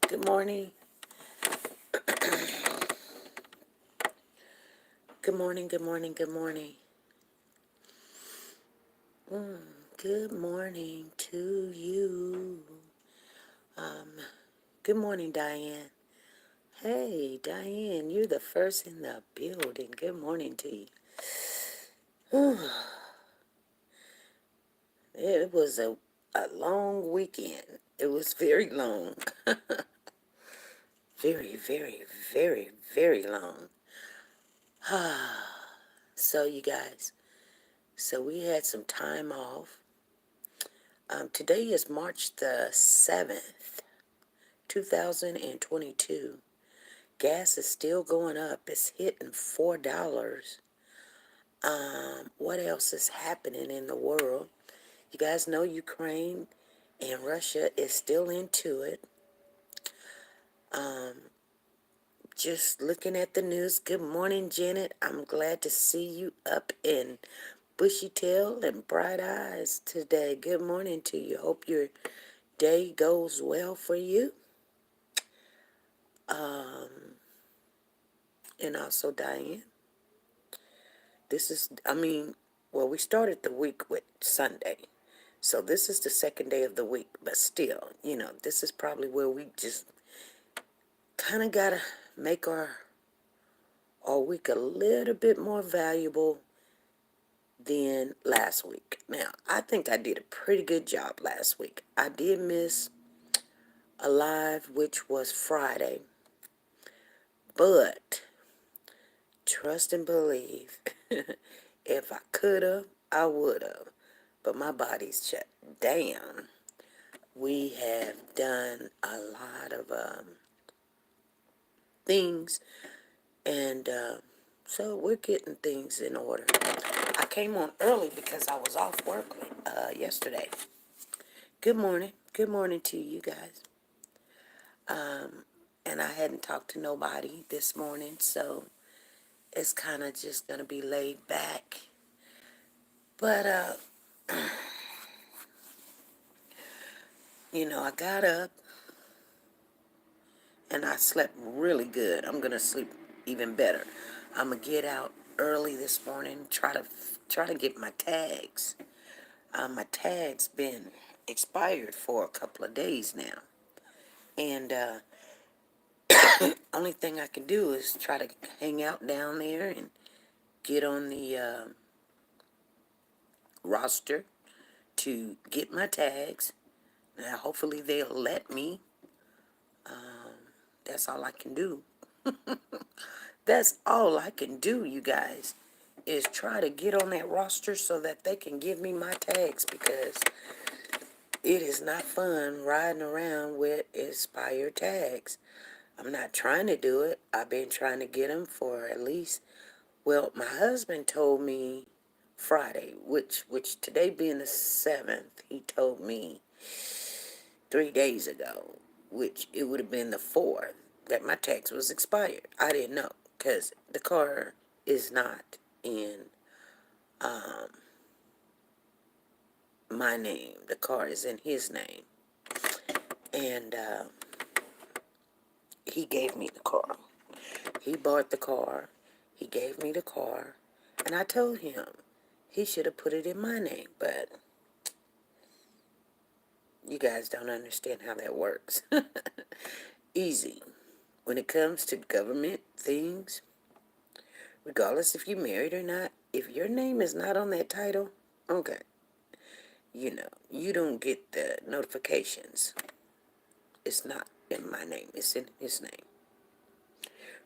Good morning. Good morning, good morning, good morning. Good morning to you. Good morning, Diane. Hey, Diane, you're the first in the building. Good morning to you. It was a long weekend. It was very long. Very, very, very, very long. So, you guys, so we had some time off. Today is March the 7th, 2022. Gas is still going up. It's hitting $4. What else is happening in the world? You guys know Ukraine and Russia is still into it. Just looking at the news. Good morning, Janet. I'm glad to see you up in bushy tail and bright eyes today. Good morning to you. Hope your day goes well for you. And also, Diane, we started the week with Sunday. So this is the second day of the week, but still, this is probably where we just kind of got to make our week a little bit more valuable than last week. Now, I think I did a pretty good job last week. I did miss a live, which was Friday, but trust and believe, if I could have, I would have, but my body's shut down. We have done a lot of things, and so we're getting things in order. I came on early because I was off work yesterday. Good morning. Good morning to you guys. And I hadn't talked to nobody this morning, so it's kind of just going to be laid back. But, I got up and I slept really good. I'm going to sleep even better. I'm going to get out early this morning, try to get my tags. My tag's been expired for a couple of days now. And only thing I can do is try to hang out down there and get on the roster to get my tags. Now, hopefully they'll let me. That's all I can do. That's all I can do, you guys, is try to get on that roster so that they can give me my tags, because it is not fun riding around with expired tags. I'm not trying to do it. I've been trying to get them for at least, well, my husband told me Friday, which today being the 7th, he told me 3 days ago, which it would have been the 4th, that my tax was expired. I didn't know, because the car is not in my name. The car is in his name. And he gave me the car. He bought the car. He gave me the car. And I told him he should have put it in my name. But you guys don't understand how that works. Easy. When it comes to government things, regardless if you're married or not, if your name is not on that title, okay, you don't get the notifications. It's not in my name. It's in his name.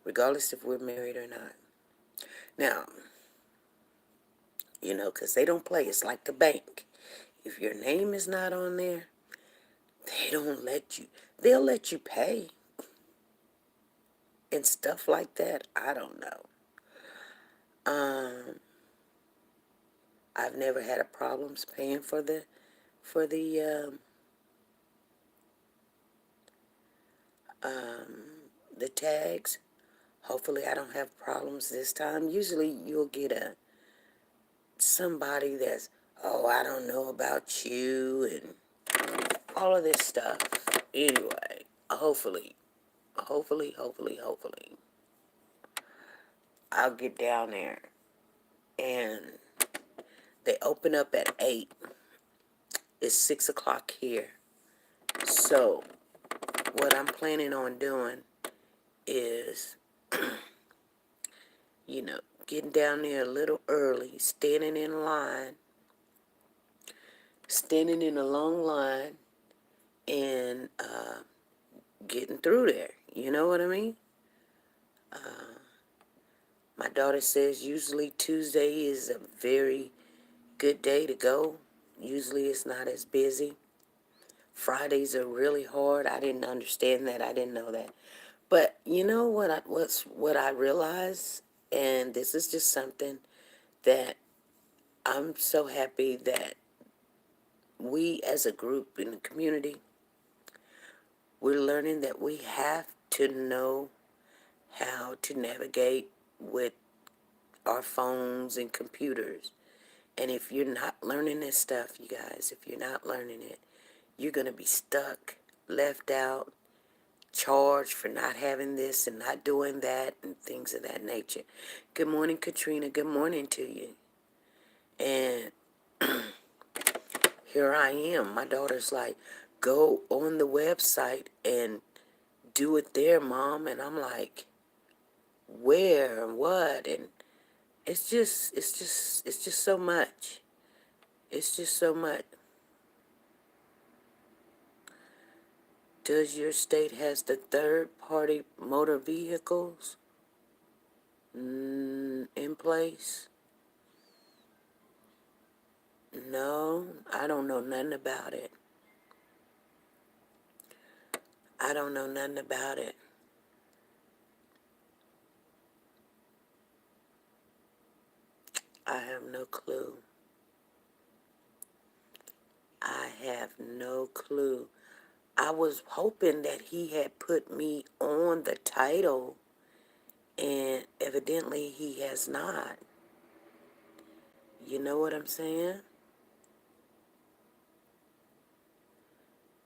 Regardless if we're married or not. Now, because they don't play. It's like the bank. If your name is not on there, they don't let you. They'll let you pay and stuff like that. I don't know. I've never had a problems paying for the the tags. Hopefully, I don't have problems this time. Usually, you'll get somebody that's, oh, I don't know about you and all of this stuff. Anyway, hopefully, hopefully, I'll get down there. And they open up at 8. It's 6 o'clock here. So, what I'm planning on doing is, getting down there a little early, standing in a long line, and getting through there. You know what I mean? My daughter says usually Tuesday is a very good day to go. Usually it's not as busy. Fridays are really hard. I didn't understand that. I didn't know that. But you know what I realized, and this is just something that I'm so happy that we as a group in the community, we're learning that we have to know how to navigate with our phones and computers. And if you're not learning this stuff, you guys, if you're not learning it, you're going to be stuck, left out, charged for not having this and not doing that and things of that nature. Good morning, Katrina. Good morning to you. And here I am. My daughter's like, go on the website and do it there, Mom. And I'm like, where and what? And it's just so much. It's just so much. Does your state has the third-party motor vehicles in place? No, I don't know nothing about it. I don't know nothing about it. I have no clue. I have no clue. I was hoping that he had put me on the title, and evidently he has not. You know what I'm saying?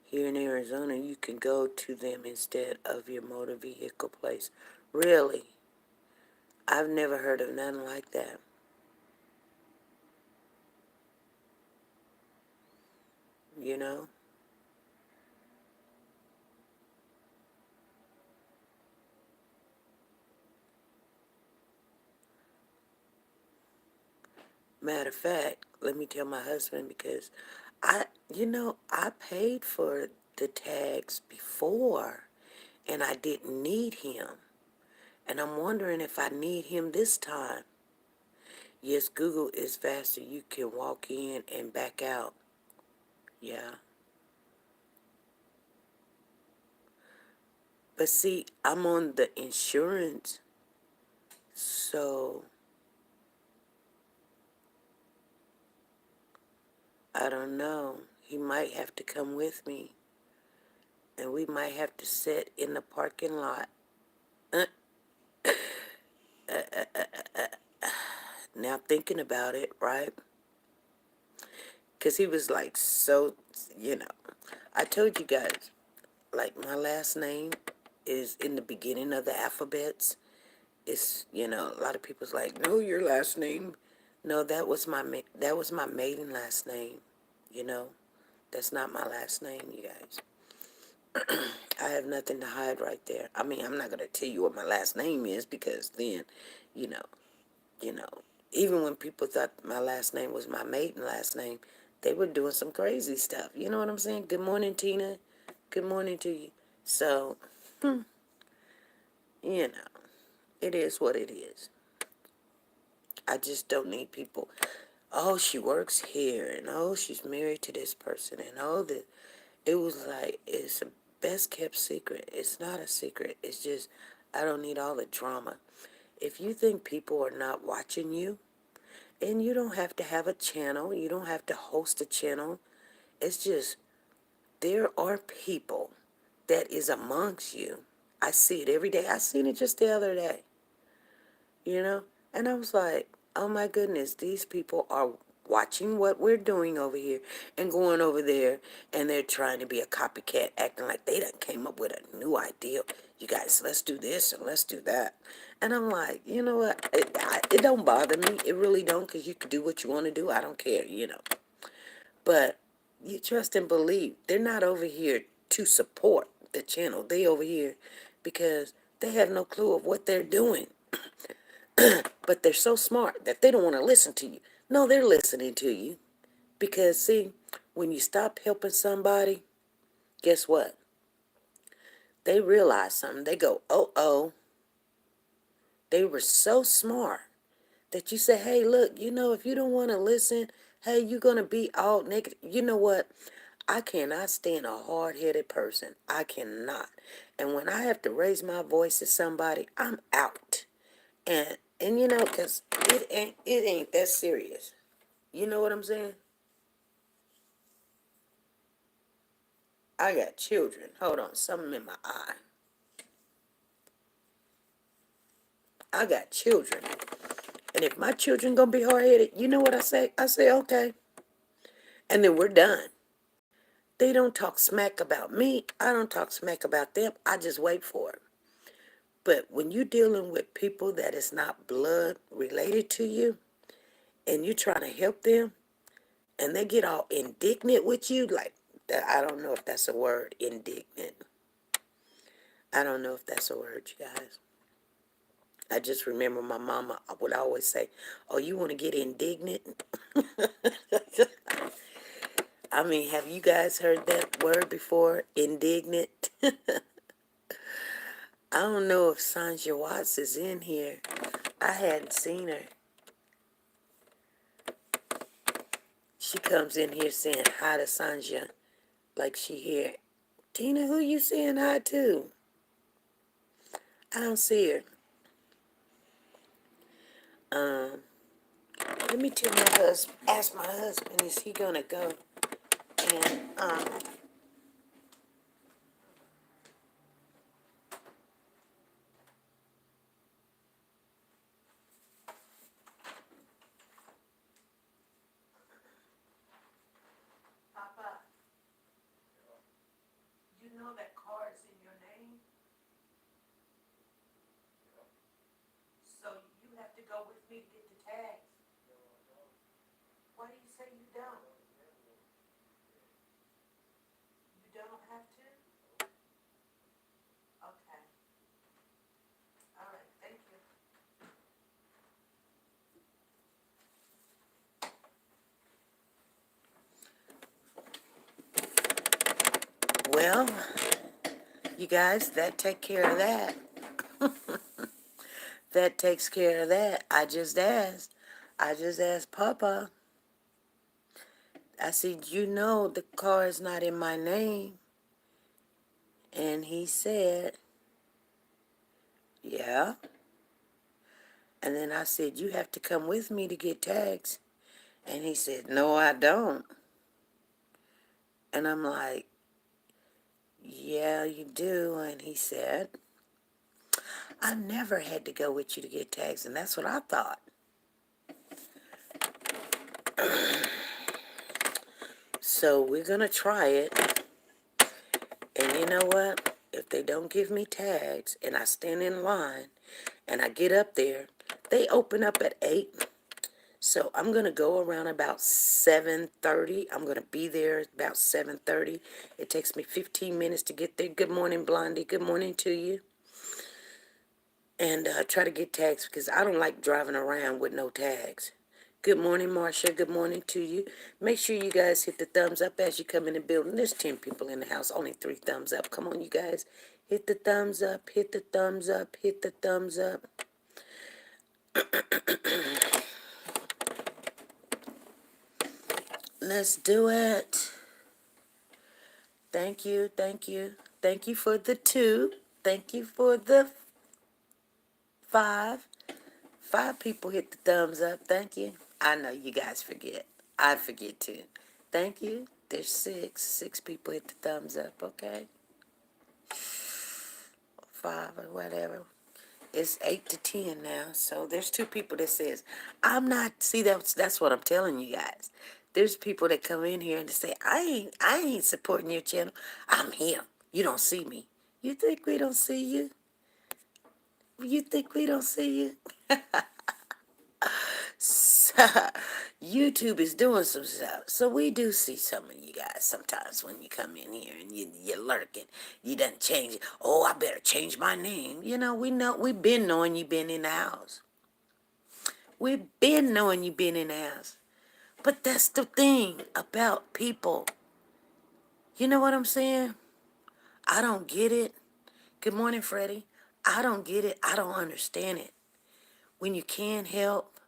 Here in Arizona, you can go to them instead of your motor vehicle place. Really? I've never heard of nothing like that. You know? Matter of fact, let me tell my husband because I paid for the tags before and I didn't need him. And I'm wondering if I need him this time. Yes, Google is faster. You can walk in and back out. Yeah. But see, I'm on the insurance, so I don't know. He might have to come with me, and we might have to sit in the parking lot. Uh, Now thinking about it, right? Because he was like, so, you know, I told you guys, like my last name is in the beginning of the alphabets. It's, a lot of people's like, no, your last name. No, that was my maiden last name, you know. That's not my last name, you guys. I have nothing to hide right there. I mean, I'm not going to tell you what my last name is because then, you know, you know, even when people thought my last name was my maiden last name, they were doing some crazy stuff. You know what I'm saying? Good morning, Tina. Good morning to you. So, you know, it is what it is. I just don't need people. Oh, she works here, and oh, she's married to this person, and oh, it was like it's a best kept secret. It's not a secret. It's just I don't need all the drama. If you think people are not watching you, and you don't have to have a channel, you don't have to host a channel. It's just there are people that is amongst you. I see it every day. I seen it just the other day, you know? And I was like, oh my goodness, these people are watching what we're doing over here and going over there and they're trying to be a copycat, acting like they done came up with a new deal. You guys, let's do this and let's do that. And I'm like, you know what? It don't bother me. It really don't, because you can do what you want to do. I don't care, you know. But you trust and believe. They're not over here to support the channel. They over here because they have no clue of what they're doing. But they're so smart that they don't want to listen to you. No, they're listening to you. Because, see, when you stop helping somebody, guess what? They realize something. They go, oh. They were so smart that you say, hey, look, you know, if you don't want to listen, hey, you're going to be all negative. You know what? I cannot stand a hard-headed person. I cannot. And when I have to raise my voice to somebody, I'm out. And you know, because it ain't that serious. You know what I'm saying? I got children. Hold on, something in my eye. I got children. And if my children gonna be hard-headed, you know what I say? I say, okay. And then we're done. They don't talk smack about me. I don't talk smack about them. I just wait for it. But when you're dealing with people that is not blood related to you, and you're trying to help them, and they get all indignant with you, like, I don't know if that's a word, indignant. I don't know if that's a word, you guys. I just remember my mama would always say, oh, you want to get indignant? I mean, have you guys heard that word before? Indignant? I don't know if Sandra Watts is in here. I hadn't seen her. She comes in here saying hi to Sandra like she here. Tina, who you saying hi to? I don't see her. Let me tell my husband, ask my husband, is he gonna go? And, Papa, you know that car is in your name? So you have to go with me to get the tags. Why do you say you don't? You don't have to? Okay. All right, thank you. Well, you guys, that take care of that. That takes care of that. I just asked. Papa. I said, you know the car is not in my name. And he said, yeah. And then I said, you have to come with me to get tags. And he said, no, I don't. And I'm like, yeah, you do. And he said, I never had to go with you to get tags. And that's what I thought. So we're going to try it. And you know what? If they don't give me tags and I stand in line and I get up there, they open up at 8. So I'm going to go around about 7:30. I'm going to be there about 7:30. It takes me 15 minutes to get there. Good morning, Blondie. Good morning to you. And try to get tags because I don't like driving around with no tags. Good morning, Marcia. Good morning to you. Make sure you guys hit the thumbs up as you come in the building. There's 10 people in the house, only 3 thumbs up. Come on, you guys. Hit the thumbs up, hit the thumbs up, hit the thumbs up. Let's do it. Thank you, thank you. Thank you for the 2. Thank you for the 5. 5 people hit the thumbs up. Thank you. I know you guys forget. I forget too. Thank you. There's 6. 6 people hit the thumbs up, okay? 5 or whatever. It's 8 to 10 now. So there's 2 people that says, I'm not, see, that's what I'm telling you guys. There's people that come in here and they say, I ain't supporting your channel. I'm here. You don't see me. You think we don't see you? You think we don't see you? YouTube is doing some stuff. So we do see some of you guys sometimes when you come in here and you're lurking. You done change it. Oh, I better change my name. We've been knowing you been in the house. We've been knowing you been in the house. But that's the thing about people. You know what I'm saying? I don't get it. Good morning, Freddie. I don't get it. I don't understand it. When you can't help,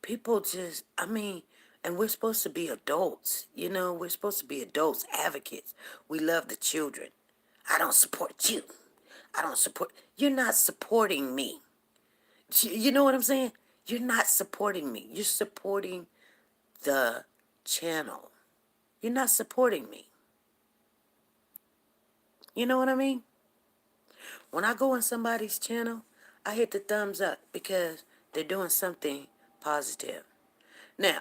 people just, and we're supposed to be adults. We're supposed to be adults, advocates. We love the children. I don't support you. I don't support, you're not supporting me. You know what I'm saying? You're not supporting me. You're supporting the channel. You're not supporting me. You know what I mean? When I go on somebody's channel, I hit the thumbs up because they're doing something positive. Now,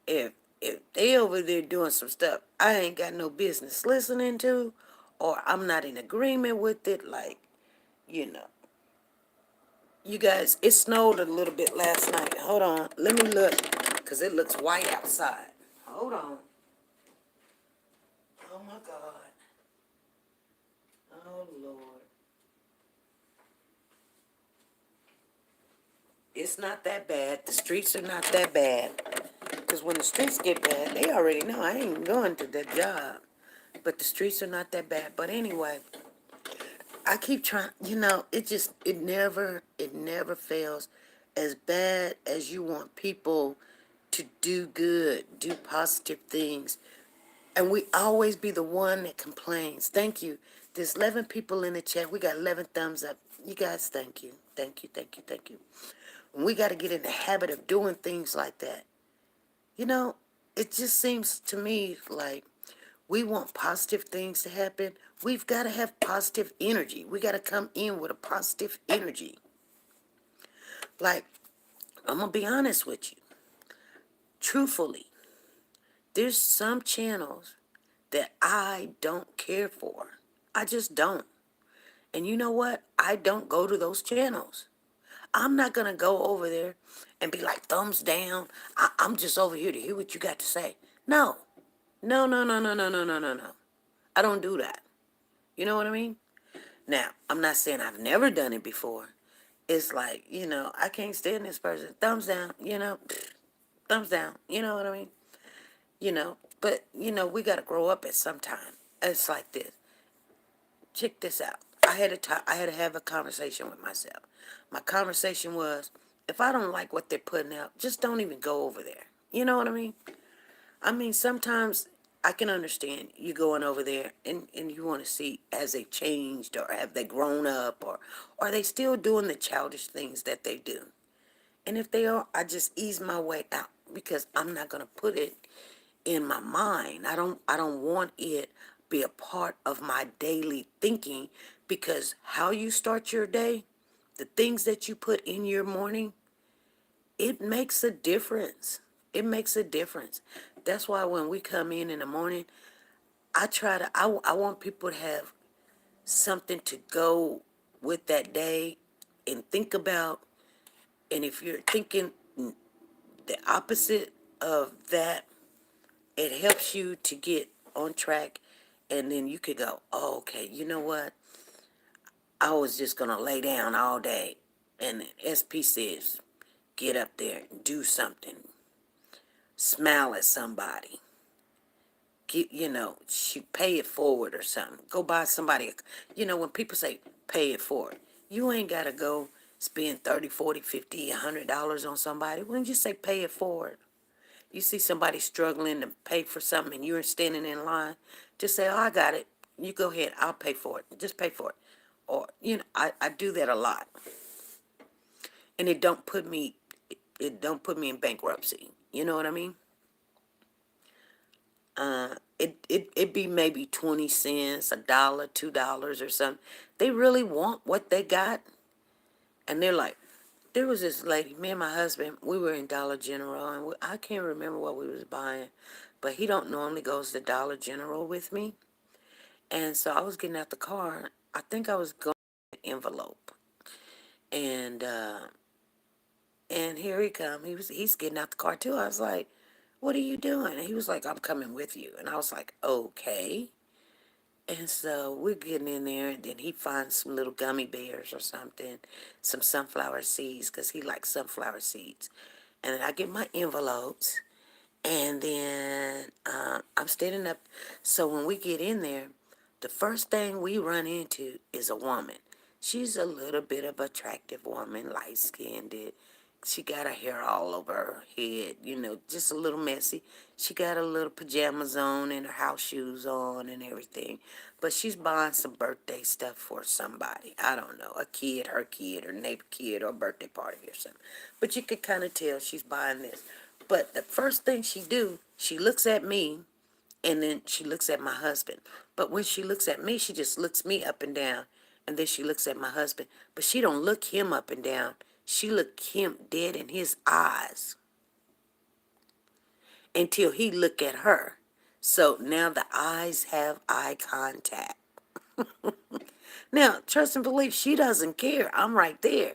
if they over there doing some stuff I ain't got no business listening to, or I'm not in agreement with it, like, you know, you guys, it snowed a little bit last night. Hold on, let me look, because it looks white outside. Hold on. Oh my God. Oh Lord. It's not that bad. The streets are not that bad. Because when the streets get bad, they already know I ain't going to that job. But the streets are not that bad. But anyway, I keep trying, it never fails. As bad as you want people to do good, do positive things, and we always be the one that complains. Thank you. There's 11 people in the chat. We got 11 thumbs up. You guys, thank you. Thank you, thank you, thank you. And we got to get in the habit of doing things like that. You know, it just seems to me like we want positive things to happen. We've got to have positive energy. We got to come in with a positive energy. Like, I'm going to be honest with you. Truthfully, there's some channels that I don't care for. I just don't. And you know what? I don't go to those channels. I'm not going to go over there and be like, thumbs down. I'm just over here to hear what you got to say. No. No, no, no, no, no, no, no, no, no. I don't do that. You know what I mean? Now, I'm not saying I've never done it before. It's like, I can't stand this person. Thumbs down, thumbs down. You know what I mean? But, we got to grow up at some time. It's like this. Check this out. I had to have a conversation with myself. My conversation was, if I don't like what they're putting out, just don't even go over there. You know what I mean? Sometimes I can understand you going over there and you want to see, has they changed, or have they grown up, or are they still doing the childish things that they do? And if they are, I just ease my way out because I'm not going to put it in my mind. I don't want it be a part of my daily thinking, because how you start your day, the things that you put in your morning, it makes a difference. It makes a difference. That's why when we come in the morning, I want people to have something to go with that day and think about. And if you're thinking the opposite of that, it helps you to get on track. And then you could go, oh, okay, you know what? I was just going to lay down all day. And SP says, get up there and do something. Smile at somebody. Pay it forward or something. Go buy somebody. When people say pay it forward, you ain't got to go spend 30, 40, 50, $100 on somebody. When you say pay it forward, you see somebody struggling to pay for something and you're standing in line, just say, oh, I got it. You go ahead. I'll pay for it. Just pay for it. Or, I do that a lot. And it don't put me in bankruptcy. You know what I mean? It be maybe 20 cents, $1, $2 or something. They really want what they got. And they're like, there was this lady, me and my husband, we were in Dollar General, and I can't remember what we was buying, but he don't normally goes to Dollar General with me. And so I was getting out the car. I think I was going to an envelope. And here he come. He's getting out the car too. I was like, "What are you doing?" And he was like, "I'm coming with you." And I was like, "Okay." And so we're getting in there, and then he finds some little gummy bears or something, some sunflower seeds, because he likes sunflower seeds. And then I get my envelopes, and then I'm standing up. So when we get in there, the first thing we run into is a woman. She's a little bit of attractive woman, light skinned. She got her hair all over her head, just a little messy. She got her little pajamas on and her house shoes on and everything. But she's buying some birthday stuff for somebody. I don't know, a kid, her kid, or neighbor kid, or birthday party or something. But you could kind of tell she's buying this. But the first thing she looks at me, and then she looks at my husband. But when she looks at me, she just looks me up and down, and then she looks at my husband. But she don't look him up and down. She look him dead in his eyes until he look at her. So now the eyes have eye contact. Now, trust and believe, she doesn't care. I'm right there.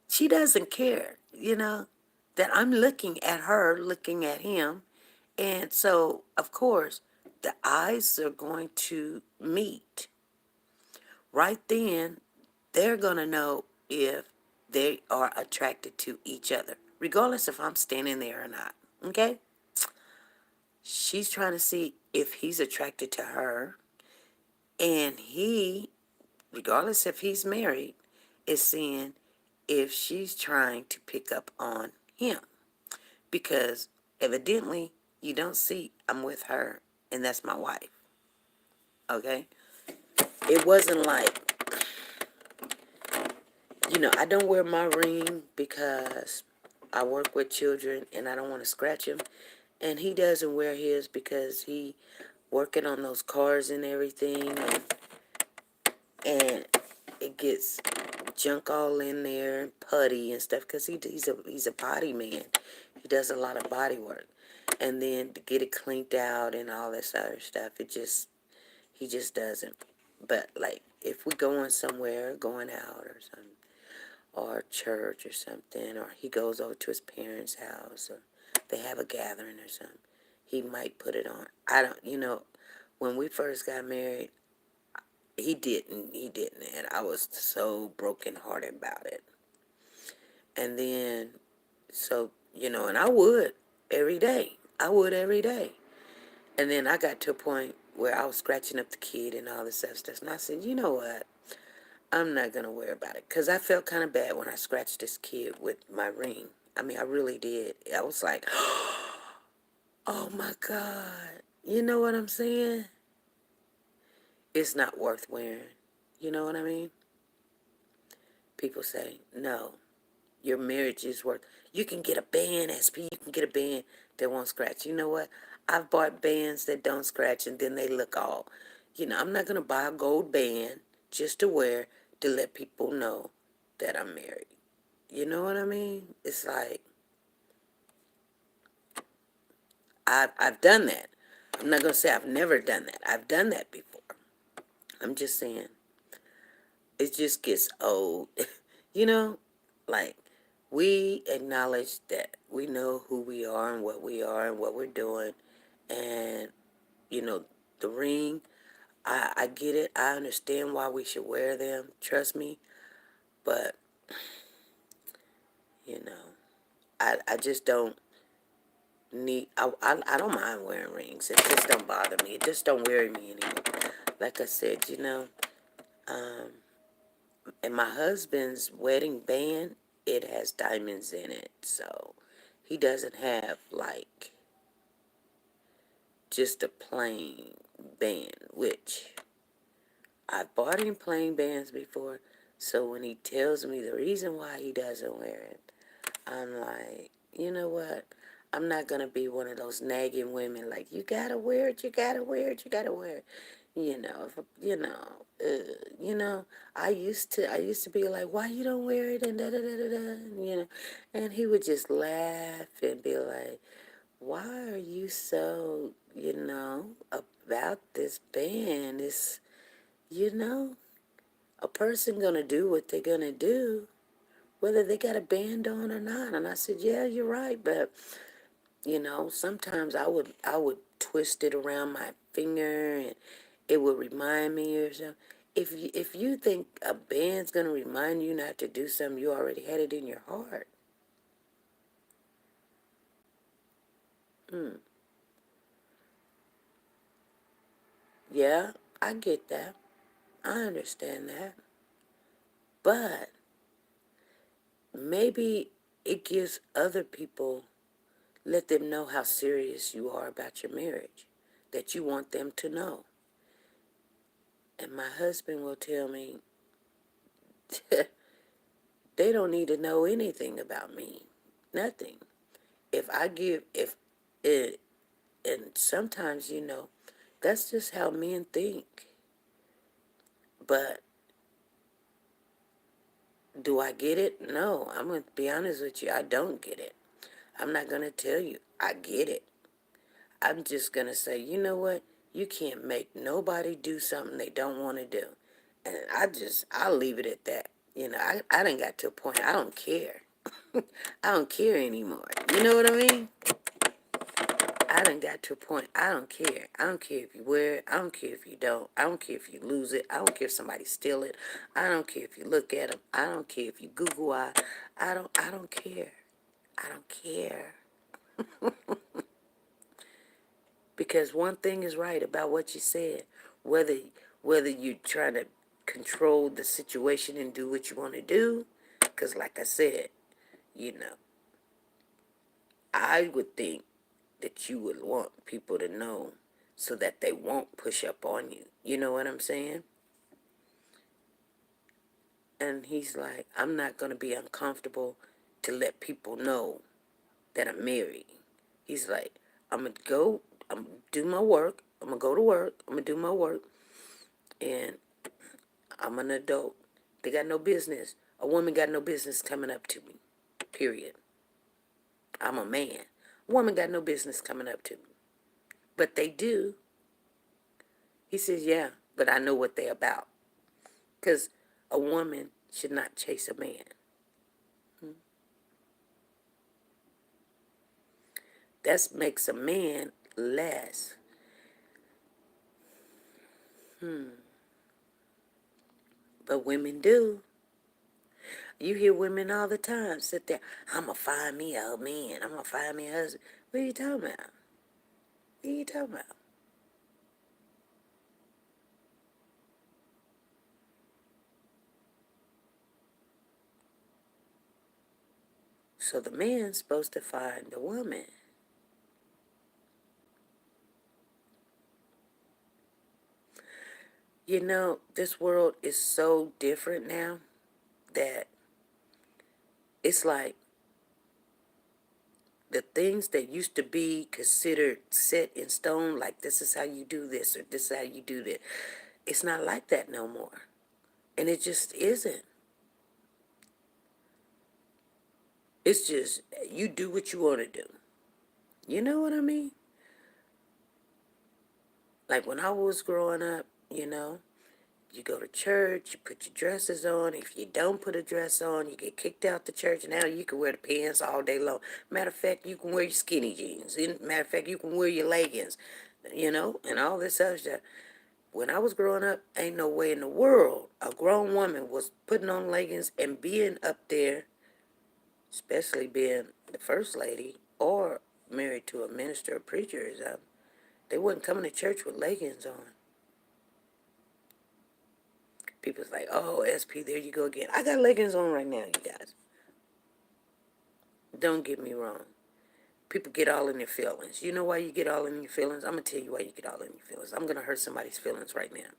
She doesn't care, that I'm looking at her, looking at him. And so, of course, the eyes are going to meet. Right then, they're going to know if they are attracted to each other, regardless if I'm standing there or not. Okay? She's trying to see if he's attracted to her. And he, regardless if he's married, is seeing if she's trying to pick up on him. Because evidently, you don't see I'm with her, and that's my wife. Okay? It wasn't like, I don't wear my ring because I work with children and I don't want to scratch him. And he doesn't wear his because he working on those cars and everything. And it gets junk all in there and putty and stuff because he's a body man. He does a lot of body work. And then to get it cleaned out and all this other stuff, he just doesn't. But like if we going somewhere, going out or something, or church or something, or he goes over to his parents' house, or they have a gathering or something, he might put it on. I don't, when we first got married, he didn't, and I was so brokenhearted about it. And then, so, and I would every day. And then I got to a point where I was scratching up the kid and all this other stuff, and I said, you know what? I'm not going to worry about it. Because I felt kind of bad when I scratched this kid with my ring. I mean, I really did. I was like, oh my God. You know what I'm saying? It's not worth wearing. You know what I mean? People say, no, your marriage is worth. You can get a band, SP. You can get a band that won't scratch. You know what? I've bought bands that don't scratch and then they look all. I'm not going to buy a gold band just to wear to let people know that I'm married. You know what I mean? It's like, I've done that. I'm not going to say I've never done that. I've done that before. I'm just saying, it just gets old. you know, like, we acknowledge that we know who we are and what we're doing. And, the ring, I get it. I understand why we should wear them. Trust me. But, you know, I just don't I don't mind wearing rings. It just don't bother me. It just don't worry me anymore. Like I said, um, in my husband's wedding band, it has diamonds in it. So he doesn't have like just a plain band, which I've bought him plain bands before. So when he tells me the reason why he doesn't wear it, I'm like, you know what? I'm not gonna be one of those nagging women like, you gotta wear it, you gotta wear it, you gotta wear it. You know, I used to be like, why you don't wear it and da da da da da, and he would just laugh and be like, why are you so, about this band is, you know, a person gonna do what they're gonna do, whether they got a band on or not. And I said, yeah, you're right, but sometimes I would twist it around my finger and it would remind me or something. If you think a band's gonna remind you not to do something, you already had it in your heart. Hmm. Yeah, I get that. I understand that. But maybe it gives other people, let them know how serious you are about your marriage, that you want them to know. And my husband will tell me, they don't need to know anything about me. Nothing. If it, and sometimes, that's just how men think. But do I get it? No, I'm going to be honest with you. I don't get it. I'm not going to tell you I get it. I'm just going to say, you know what? You can't make nobody do something they don't want to do. And I'll leave it at that. I done got to a point, I don't care. I don't care anymore. You know what I mean? I done got to a point, I don't care. I don't care if you wear it. I don't care if you don't. I don't care if you lose it. I don't care if somebody steal it. I don't care if you look at them. I don't care if you Google I don't care. I don't care. Because one thing is right about what you said. Whether whether you're trying to control the situation and do what you want to do, because like I said, you know, I would think that you would want people to know so that they won't push up on you. You know what I'm saying? And he's like, I'm not going to be uncomfortable to let people know that I'm married. He's like, I'm going to do my work. I'm going to go to work. I'm going to do my work. And I'm an adult. They got no business. A woman got no business coming up to me. Period. I'm a man. A woman got no business coming up to me. But they do. He says, yeah, but I know what they're about. Because a woman should not chase a man. That makes a man less. But women do. You hear women all the time sit there, I'm going to find me a man. I'm going to find me a husband. What are you talking about? What are you talking about? So the man's supposed to find the woman. This world is so different now that it's like the things that used to be considered set in stone, like this is how you do this or this is how you do that, it's not like that no more. And it just isn't. It's just you do what you want to do. You know what I mean? Like when I was growing up, you go to church, you put your dresses on. If you don't put a dress on, you get kicked out the church. Now you can wear the pants all day long. Matter of fact, you can wear your skinny jeans. Matter of fact, you can wear your leggings, and all this other stuff. When I was growing up, ain't no way in the world a grown woman was putting on leggings and being up there, especially being the first lady or married to a minister or preacher or something. They wasn't coming to church with leggings on. People's like, oh, SP, there you go again. I got leggings on right now, you guys. Don't get me wrong. People get all in their feelings. You know why you get all in your feelings? I'm going to tell you why you get all in your feelings. I'm going to hurt somebody's feelings right now.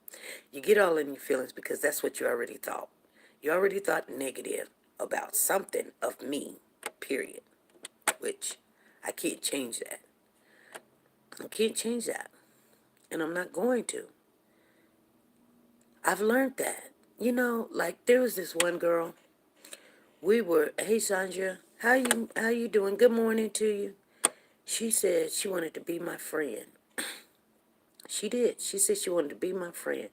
You get all in your feelings because that's what you already thought. You already thought negative about something of me, period. Which I can't change that. I can't change that. And I'm not going to. I've learned that. Like there was this one girl. Hey Sandra, how you doing? Good morning to you. She said she wanted to be my friend. She did. She said she wanted to be my friend.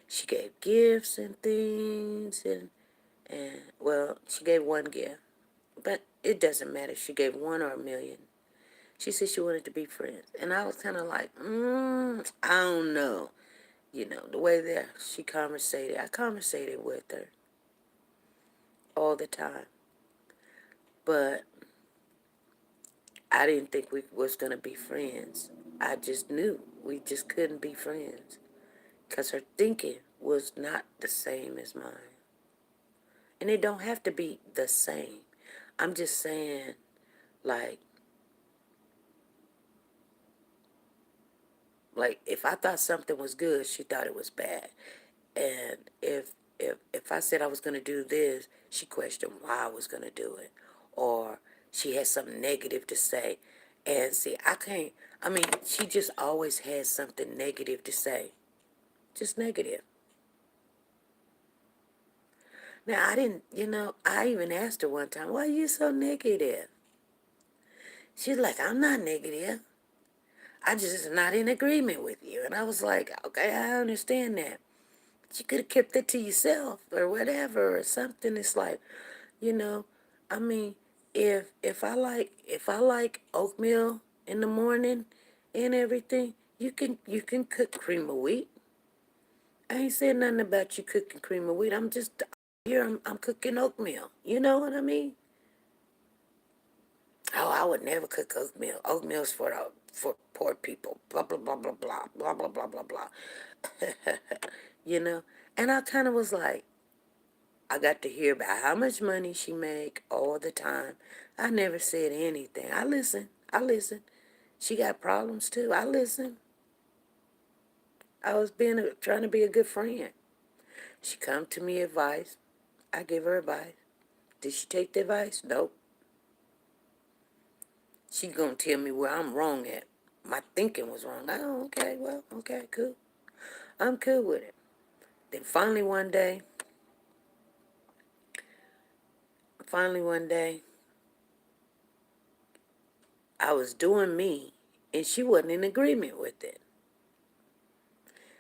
She gave gifts and things, and well, she gave one gift. But it doesn't matter if she gave one or a million. She said she wanted to be friends. And I was kind of like, I don't know. You know, the way that she conversated, I conversated with her all the time. But I didn't think we was going to be friends. I just knew we just couldn't be friends. Because her thinking was not the same as mine. And it don't have to be the same. I'm just saying, like if I thought something was good, she thought it was bad. And if I said I was going to do this, she questioned why I was going to do it. Or she had something negative to say. And see, I mean, she just always has something negative to say. Just negative. Now, I didn't, I even asked her one time, why are you so negative? She's like, I'm not negative. I just not in agreement with you. And I was like, okay, I understand that. But you could have kept it to yourself or whatever or something. It's like, you know, I mean, if I like oatmeal in the morning and everything, you can cook cream of wheat. I ain't saying nothing about you cooking cream of wheat. I'm just here. I'm cooking oatmeal. You know what I mean? Oh, I would never cook oatmeal. Oatmeal's for poor people. Blah blah blah blah blah blah blah blah blah blah. you know, and I kind of was like, I got to hear about how much money she make all the time. I never said anything. I listen. I listen. She got problems too. I listen. I was trying to be a good friend. She come to me advice. I give her advice. Did she take the advice? Nope. She gonna tell me where I'm wrong at. My thinking was wrong. Oh, okay, well, okay, cool. I'm cool with it. Then finally one day, I was doing me, and she wasn't in agreement with it.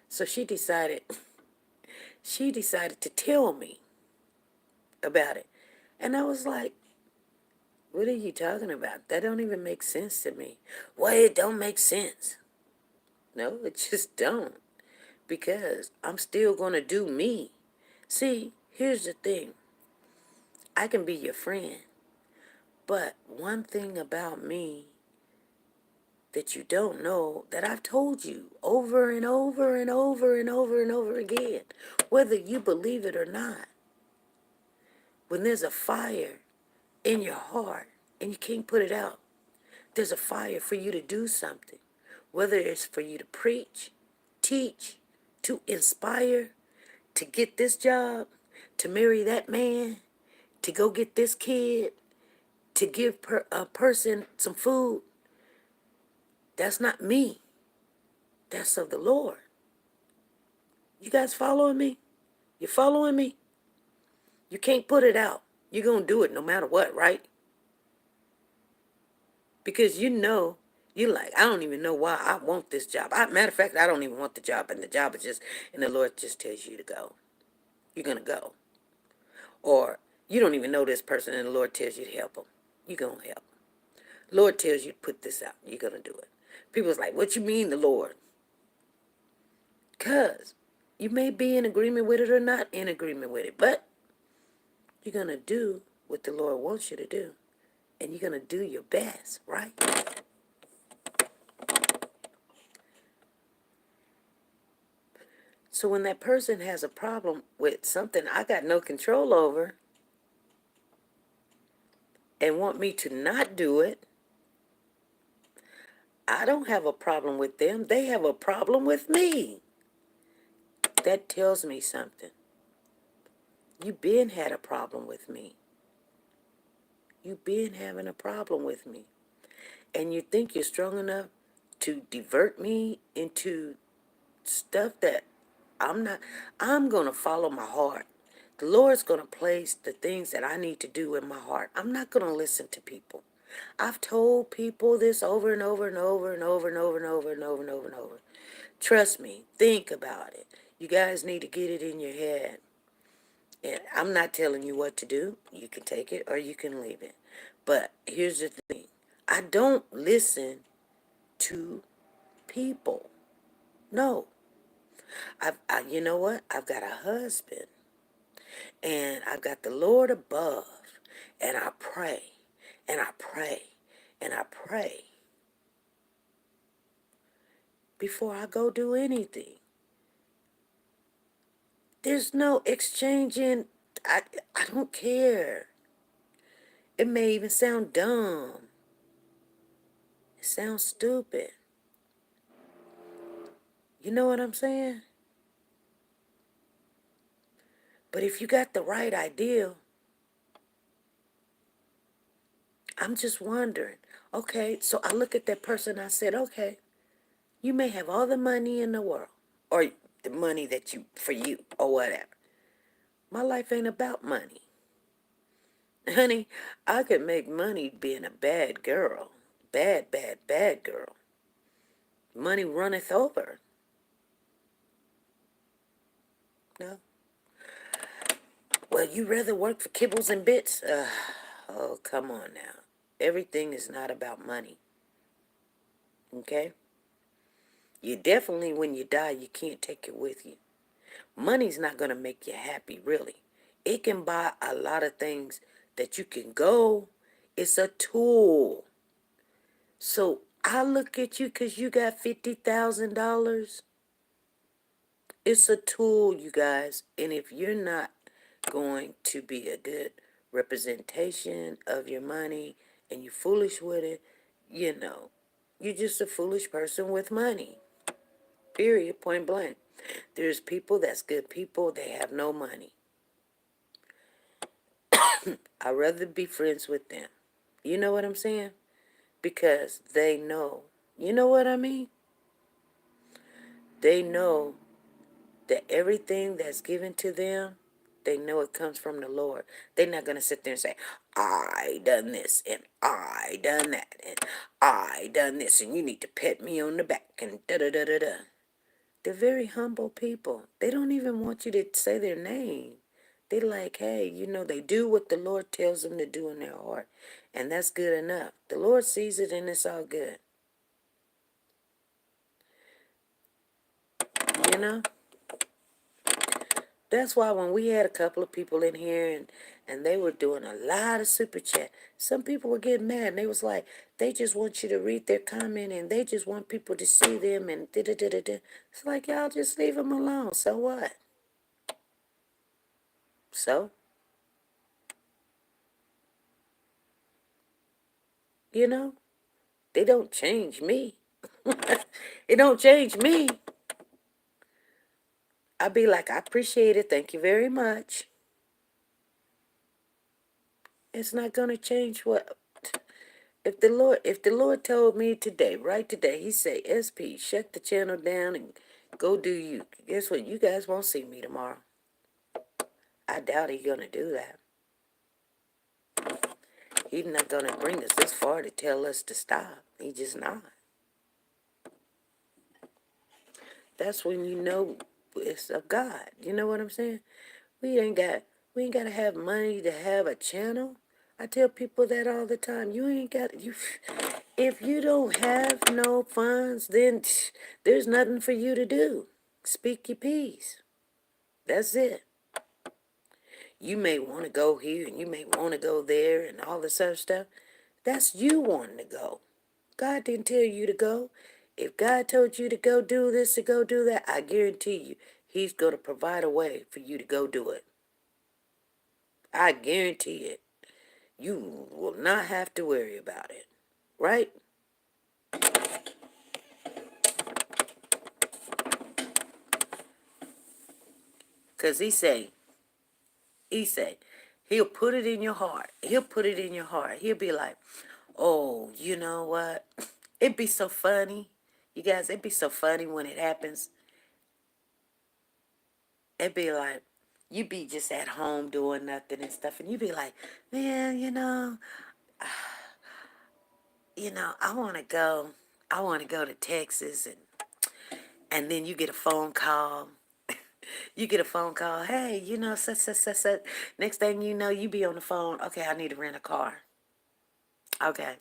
So she decided to tell me about it. And I was like, what are you talking about? That don't even make sense to me. Well, it don't make sense. No, it just don't. Because I'm still going to do me. See, here's the thing. I can be your friend. But one thing about me that you don't know that I've told you over and over and over and over and over again, whether you believe it or not, when there's a fire in your heart and you can't put it out, there's a fire for you to do something, whether it's for you to preach, teach, to inspire, to get this job, to marry that man, to go get this kid, to give a person some food. That's not me. That's of the Lord. You guys following me? You following me? You can't put it out. You're going to do it no matter what, right? Because you're like, I don't even know why I want this job. Matter of fact, I don't even want the job. And the job is and the Lord just tells you to go. You're going to go. Or you don't even know this person and the Lord tells you to help them. You're going to help. Lord tells you to put this out. You're going to do it. People's like, what you mean the Lord? Because you may be in agreement with it or not in agreement with it. But you're going to do what the Lord wants you to do. And you're going to do your best, right? So when that person has a problem with something I got no control over and want me to not do it, I don't have a problem with them. They have a problem with me. That tells me something. You been had a problem with me. You been having a problem with me. And you think you're strong enough to divert me into stuff that I'm not. I'm going to follow my heart. The Lord's going to place the things that I need to do in my heart. I'm not going to listen to people. I've told people this over and over and over and over and over and over and over and over and over. Trust me. Think about it. You guys need to get it in your head. And I'm not telling you what to do. You can take it or you can leave it. But here's the thing. I don't listen to people. No. You know what? I've got a husband and I've got the Lord above, and I pray and I pray and I pray before I go do anything. There's no exchanging. I, I don't care. It may even sound dumb. It sounds stupid. You know what I'm saying? But if you got the right idea, I'm just wondering. Okay, so I look at that person, I said, okay, you may have all the money in the world, or the money that you, for you, or whatever. My life ain't about money. Honey, I could make money being a bad girl. Bad, bad, bad girl. Money runneth over. No. Well, you rather work for kibbles and bits? Oh, come on now. Everything is not about money. Okay? You definitely, when you die, you can't take it with you. Money's not going to make you happy, really. It can buy a lot of things that you can go. It's a tool. So I look at you because you got $50,000. It's a tool, you guys. And if you're not going to be a good representation of your money and you're foolish with it, you know, you're just a foolish person with money. Period, point blank. There's people that's good people, they have no money. I'd rather be friends with them. You know what I'm saying? Because they know. You know what I mean? They know that everything that's given to them, they know it comes from the Lord. They're not going to sit there and say, I done this and I done that and I done this and you need to pat me on the back and da-da-da-da-da. They're very humble people. They don't even want you to say their name. They like, hey, you know, they do what the Lord tells them to do in their heart. And that's good enough. The Lord sees it and it's all good. You know? That's why when we had a couple of people in here and they were doing a lot of super chat, some people were getting mad and they was like, they just want you to read their comment and they just want people to see them and da-da-da-da-da. It's like, y'all just leave them alone. So what? So, you know, they don't change me. It don't change me. I'd be like, I appreciate it. Thank you very much. It's not going to change what. If the Lord told me today, right today, he say, SP, shut the channel down and go do you. Guess what? You guys won't see me tomorrow. I doubt he's gonna do that. He's not gonna bring us this far to tell us to stop. He just not. That's when you know it's of God. You know what I'm saying? We ain't got we ain't gotta have money to have a channel. I tell people that all the time. You ain't got you if you don't have no funds, then there's nothing for you to do. Speak your piece. That's it. You may want to go here and you may want to go there and all this other stuff. That's you wanting to go. God didn't tell you to go. If God told you to go do this, to go do that, I guarantee you, he's going to provide a way for you to go do it. I guarantee it. You will not have to worry about it. Right? Because he say, he'll put it in your heart. He'll put it in your heart. He'll be like, oh, you know what? It'd be so funny. You guys, it'd be so funny when it happens. It'd be like, you be just at home doing nothing and stuff, and you be like, man, I want to go to Texas, And then you get a phone call. You get a phone call. Hey, such. Next thing you know, you be on the phone. Okay, I need to rent a car. Okay.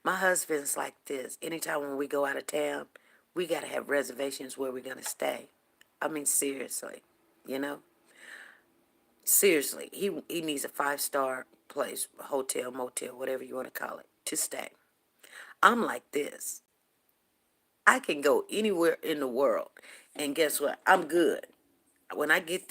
My husband's like this. Anytime when we go out of town, we got to have reservations where we're going to stay. I mean, seriously, you know? Seriously, he needs a 5-star place, hotel, motel, whatever you want to call it, to stay. I'm like this. I can go anywhere in the world, and guess what? I'm good. When I get there.